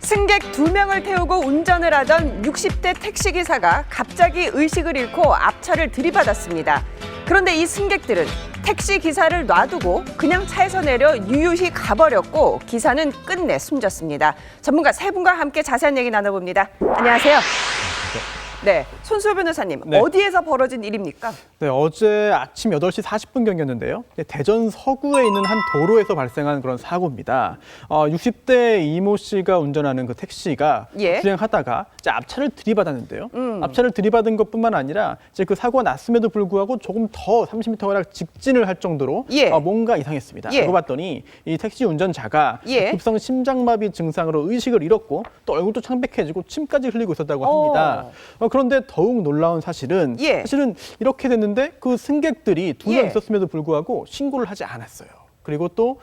승객 2명을 태우고 운전을 하던 60대 택시기사가 갑자기 의식을 잃고 앞차를 들이받았습니다. 그런데 이 승객들은 택시기사를 놔두고 그냥 차에서 내려 유유히 가버렸고 기사는 끝내 숨졌습니다. 전문가 세 분과 함께 자세한 얘기 나눠봅니다. 안녕하세요. 네, 손수호 변호사님, 네. 어디에서 벌어진 일입니까? 네, 어제 아침 8시 40분경이었는데요. 대전 서구에 있는 한 도로에서 발생한 그런 사고입니다. 60대 이모 씨가 운전하는 그 택시가 예. 주행하다가 이제 앞차를 들이받았는데요. 앞차를 들이받은 것뿐만 아니라 이제 그 사고가 났음에도 불구하고 조금 더 30m가량 직진을 할 정도로 예. 뭔가 이상했습니다. 예. 알고 봤더니 이 택시 운전자가 예. 급성 심장마비 증상으로 의식을 잃었고 또 얼굴도 창백해지고 침까지 흘리고 있었다고 합니다. 그런데 더욱 놀라운 사실은 예. 사실은 이렇게 됐는데 그 승객들이 두 명 예. 있었음에도 불구하고 신고를 하지 않았어요. 그리고 또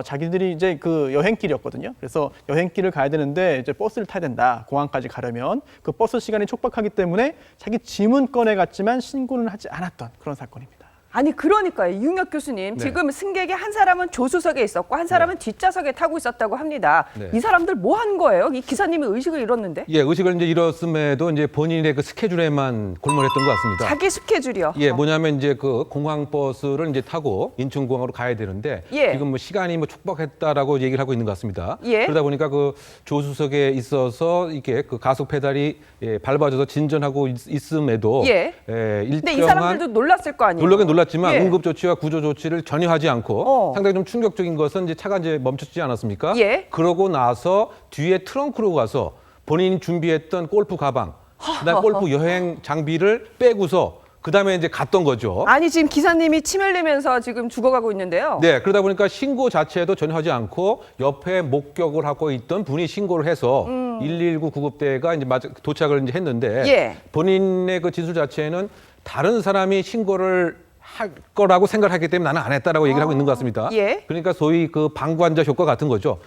자기들이 이제 그 여행길이었거든요. 그래서 여행길을 가야 되는데 이제 버스를 타야 된다. 공항까지 가려면 그 버스 시간이 촉박하기 때문에 자기 짐은 꺼내 갔지만 신고는 하지 않았던 그런 사건입니다. 아니 그러니까요. 이윤혁 교수님, 네. 지금 승객의 한 사람은 조수석에 있었고 한 사람은 뒷좌석에 타고 있었다고 합니다. 네. 이 사람들 뭐 한 거예요? 이 기사님이 의식을 잃었는데? 예, 의식을 이제 잃었음에도 이제 본인의 그 스케줄에만 골몰했던 것 같습니다. 자기 스케줄이요. 예, 뭐냐면 이제 그 공항 버스를 이제 타고 인천공항으로 가야 되는데 예. 지금 뭐 시간이 뭐 촉박했다라고 얘기를 하고 있는 것 같습니다. 예. 그러다 보니까 그 조수석에 있어서 이게 그 가속 페달이 밟아져서 진전하고 있음에도 예. 근데 이 사람들도 놀랐을 거 아니에요? 놀라긴 놀랐지만 예. 응급 조치와 구조 조치를 전혀 하지 않고 상당히 좀 충격적인 것은 이제 차가 이제 멈췄지 않았습니까? 예. 그러고 나서 뒤에 트렁크로 가서 본인이 준비했던 골프 가방, 그다음 골프 여행 장비를 빼고서 그다음에 이제 갔던 거죠. 아니 지금 기사님이 침 흘리면서 지금 죽어가고 있는데요. 네, 그러다 보니까 신고 자체도 전혀 하지 않고 옆에 목격을 하고 있던 분이 신고를 해서 119 구급대가 이제 도착을 이제 했는데 예. 본인의 그 진술 자체는 다른 사람이 신고를 할 거라고 생각하기 때문에 나는 안 했다라고 얘기를 하고 있는 것 같습니다. 예. 그러니까 소위 그 방관자 효과 같은 거죠.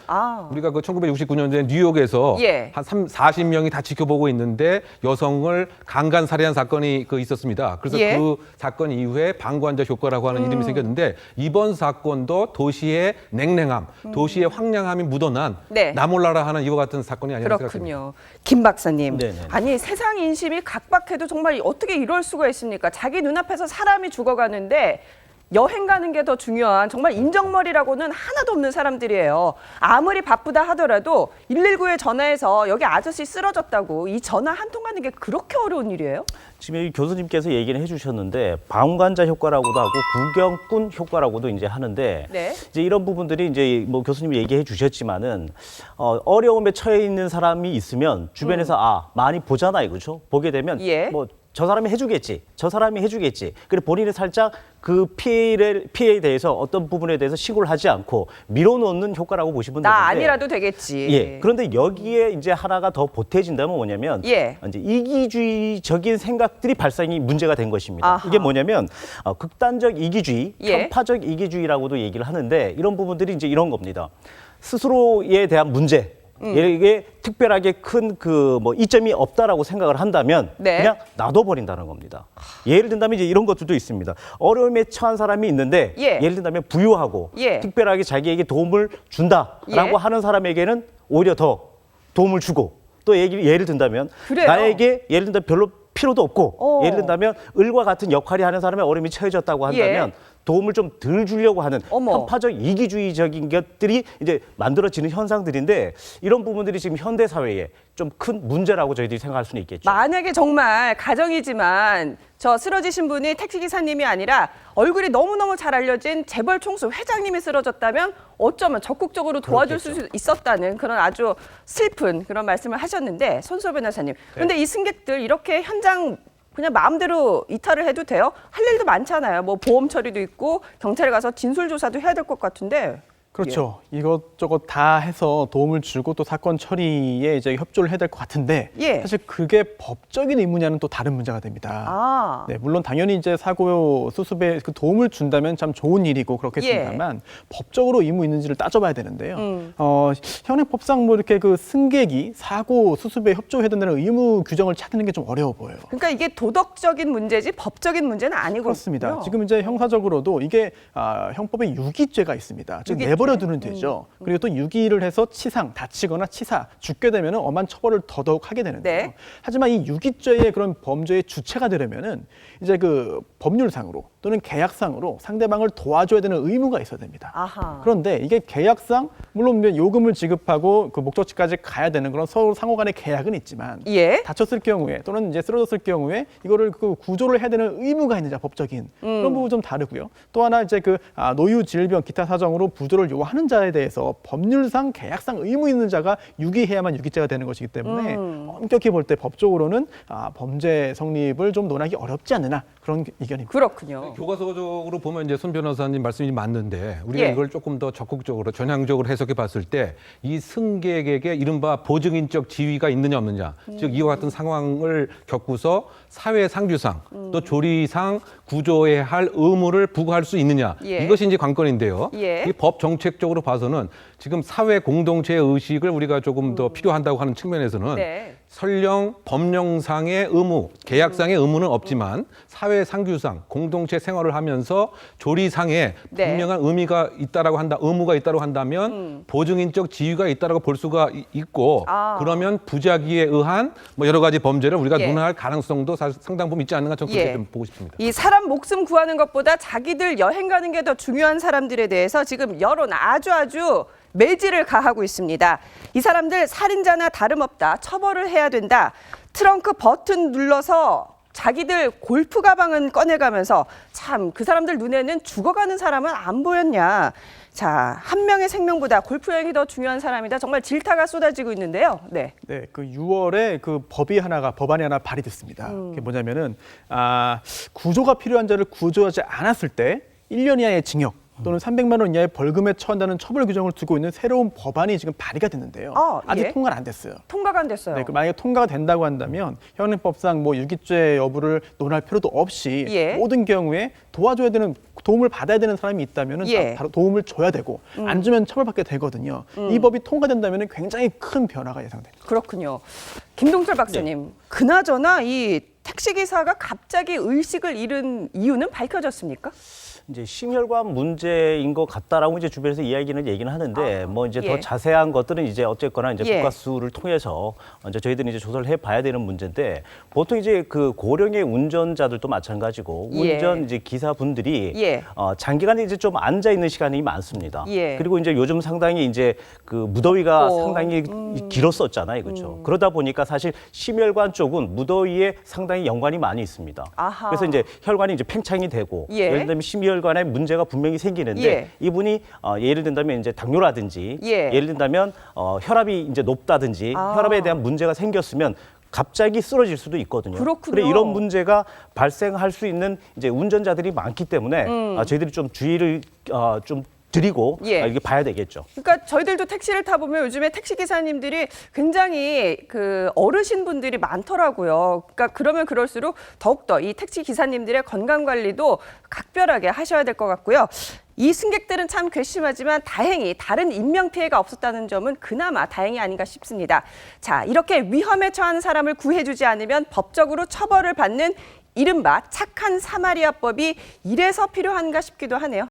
우리가 그 1969년도에 뉴욕에서 예. 한 40명이 다 지켜보고 있는데 여성을 강간 살해한 사건이 있었습니다. 그래서 예. 그 사건 이후에 방관자 효과라고 하는 이름이 생겼는데 이번 사건도 도시의 냉랭함, 도시의 황량함이 묻어난 네. 나 몰라라 하는 이와 같은 사건이 아니라 생각합니다. 그렇군요. 김 박사님, 네네. 아니 세상 인심이 각박해도 정말 어떻게 이럴 수가 있습니까? 자기 눈앞에서 사람이 죽어가는데 여행 가는 게 더 중요한 정말 인정머리라고는 하나도 없는 사람들이에요. 아무리 바쁘다 하더라도 119에 전화해서 여기 아저씨 쓰러졌다고 이 전화 한 통 가는 게 그렇게 어려운 일이에요? 지금 이 교수님께서 얘기를 해주셨는데 방관자 효과라고도 하고 구경꾼 효과라고도 이제 하는데 네. 이제 이런 부분들이 이제 뭐 교수님이 얘기해 주셨지만은 어려움에 처해 있는 사람이 있으면 주변에서 많이 보잖아요, 그렇죠? 보게 되면 예. 뭐 저 사람이 해주겠지, 저 사람이 해주겠지. 그리고 본인이 살짝 그 피해에 대해서 어떤 부분에 대해서 신고를 하지 않고 밀어넣는 효과라고 보시면 되는데. 나 아니라도 되겠지. 예. 그런데 여기에 이제 하나가 더 보태진다면 뭐냐면 예. 이제 이기주의적인 생각들이 발생이 문제가 된 것입니다. 아하. 이게 뭐냐면 극단적 이기주의, 예. 편파적 이기주의라고도 얘기를 하는데 이런 부분들이 이제 이런 겁니다. 스스로에 대한 문제. 이게 특별하게 큰 그 뭐 이점이 없다라고 생각을 한다면 네. 그냥 놔둬버린다는 겁니다. 예를 든다면 이제 이런 것들도 있습니다. 어려움에 처한 사람이 있는데 예. 예를 든다면 부유하고 예. 특별하게 자기에게 도움을 준다라고 예. 하는 사람에게는 오히려 더 도움을 주고 또 예를 든다면 그래요? 나에게 예를 든다면 별로 필요도 없고 어. 예를 든다면 을과 같은 역할이 하는 사람의 어려움이 처해졌다고 한다면 예. 도움을 좀 덜 주려고 하는 어머. 편파적 이기주의적인 것들이 이제 만들어지는 현상들인데 이런 부분들이 지금 현대 사회에 좀 큰 문제라고 저희들이 생각할 수는 있겠죠. 만약에 정말 가정이지만 저 쓰러지신 분이 택시기사님이 아니라 얼굴이 너무너무 잘 알려진 재벌 총수 회장님이 쓰러졌다면 어쩌면 적극적으로 도와줄 수 있었다는 그런 아주 슬픈 그런 말씀을 하셨는데 손수호 변호사님. 그런데 이 승객들 이렇게 현장 그냥 마음대로 이탈을 해도 돼요? 할 일도 많잖아요. 뭐 보험 처리도 있고 경찰에 가서 진술 조사도 해야 될 것 같은데. 그렇죠. 이것저것 다 해서 도움을 주고 또 사건 처리에 이제 협조를 해야 될 것 같은데 예. 사실 그게 법적인 의무냐는 또 다른 문제가 됩니다. 네, 물론 당연히 이제 사고 수습에 그 도움을 준다면 참 좋은 일이고 그렇겠습니다만 법적으로 의무 있는지를 따져봐야 되는데요. 현행법상 뭐 이렇게 그 승객이 사고 수습에 협조해야 된다는 의무 규정을 찾는 게 좀 어려워 보여요. 그러니까 이게 도덕적인 문제지 법적인 문제는 아니고 그렇습니다. 지금 이제 형사적으로도 이게 형법에 유기죄가 있습니다. 즉 네 내버려 두면 되죠. 그리고 또 유기를 해서 치상, 다치거나 치사, 죽게 되면 엄한 처벌을 더더욱 하게 되는데요. 네. 하지만 이 유기죄의 그런 범죄의 주체가 되려면은 이제 그 법률상으로 또는 계약상으로 상대방을 도와줘야 되는 의무가 있어야 됩니다. 아하. 그런데 이게 계약상 물론 이제 요금을 지급하고 그 목적지까지 가야 되는 그런 서로 상호 간의 계약은 있지만 예. 다쳤을 경우에 또는 이제 쓰러졌을 경우에 이거를 그 구조를 해야 되는 의무가 있느냐 법적인 그런 부분 좀 다르고요. 또 하나 이제 그 노유, 질병, 기타 사정으로 부조를 요하는 자에 대해서 법률상, 계약상 의무 있는 자가 유기해야만 유기죄가 되는 것이기 때문에 엄격히 볼 때 법적으로는 범죄 성립을 좀 논하기 어렵지 않느냐 그런 의견입니다. 그렇군요. 교과서적으로 보면 이제 손 변호사님 말씀이 맞는데 우리가 예. 이걸 조금 더 적극적으로 전향적으로 해석해 봤을 때 이 승객에게 이른바 보증인적 지위가 있느냐 없느냐 즉 이와 같은 상황을 겪고서 사회 상규상 또 조리상 구조해야 할 의무를 부과할 수 있느냐 예. 이것이 이제 관건인데요. 예. 이 법 정책적으로 봐서는 지금 사회 공동체의 의식을 우리가 조금 더 필요한다고 하는 측면에서는 네. 설령 법령상의 의무, 계약상의 의무는 없지만 사회 상규상 공동체 생활을 하면서 조리상에 네. 분명한 의미가 있다라고 한다, 의무가 있다고 한다면 보증인적 지위가 있다라고 볼 수가 있고 그러면 부작위에 의한 뭐 여러 가지 범죄를 우리가 예. 논할 가능성도 사실 상당 부분 있지 않는가 저는 그렇게 좀 보고 싶습니다. 이 사람 목숨 구하는 것보다 자기들 여행 가는 게 더 중요한 사람들에 대해서 지금 여론 아주 매질을 가하고 있습니다. 이 사람들 살인자나 다름없다. 처벌을 해야 된다. 트렁크 버튼 눌러서 자기들 골프 가방은 꺼내가면서 참 그 사람들 눈에는 죽어가는 사람은 안 보였냐. 자, 한 명의 생명보다 골프 여행이 더 중요한 사람이다. 정말 질타가 쏟아지고 있는데요. 네. 네, 그 6월에 그 법안이 하나 발의됐습니다. 그게 뭐냐면은 구조가 필요한 자를 구조하지 않았을 때 1년 이하의 징역 또는 300만 원 이하의 벌금에 처한다는 처벌 규정을 두고 있는 새로운 법안이 지금 발의가 됐는데요. 아직 예. 통과는 안 됐어요. 통과가 안 됐어요. 네, 만약에 통과가 된다고 한다면 현행법상 뭐 유기죄 여부를 논할 필요도 없이 예. 모든 경우에 도와줘야 되는 도움을 받아야 되는 사람이 있다면 예. 바로 도움을 줘야 되고 안 주면 처벌받게 되거든요. 이 법이 통과된다면 굉장히 큰 변화가 예상됩니다. 그렇군요. 김동철 박사님, 그나저나 이 택시기사가 갑자기 의식을 잃은 이유는 밝혀졌습니까? 이제 심혈관 문제인 것 같다라고 이제 주변에서 얘기는 하는데 뭐 이제 예. 더 자세한 것들은 이제 어쨌거나 이제 예. 국가수를 통해서 이제 저희들이 이제 조사를 해봐야 되는 문제인데 보통 이제 그 고령의 운전자들도 마찬가지고 예. 운전 이제 기사분들이 예. 장기간 이제 좀 앉아 있는 시간이 많습니다. 예. 그리고 이제 요즘 상당히 이제 그 무더위가 덥고. 상당히 길었었잖아요, 그렇죠? 그러다 보니까 사실 심혈관 쪽은 무더위에 상당히 연관이 많이 있습니다. 아하. 그래서 이제 혈관이 이제 팽창이 되고 예. 예를 들면 심혈관에 문제가 분명히 생기는데 예. 이분이 예를 든다면 이제 당뇨라든지 예. 예를 든다면 혈압이 이제 높다든지 혈압에 대한 문제가 생겼으면 갑자기 쓰러질 수도 있거든요. 그렇군요. 그래 이런 문제가 발생할 수 있는 이제 운전자들이 많기 때문에 저희들이 좀 주의를 좀 드리고 예. 이게 봐야 되겠죠. 그러니까 저희들도 택시를 타보면 요즘에 택시 기사님들이 굉장히 그 어르신 분들이 많더라고요. 그러니까 그러면 그럴수록 더욱더 이 택시 기사님들의 건강 관리도 각별하게 하셔야 될 것 같고요. 이 승객들은 참 괘씸하지만 다행히 다른 인명 피해가 없었다는 점은 그나마 다행이 아닌가 싶습니다. 자, 이렇게 위험에 처한 사람을 구해주지 않으면 법적으로 처벌을 받는 이른바 착한 사마리아법이 이래서 필요한가 싶기도 하네요.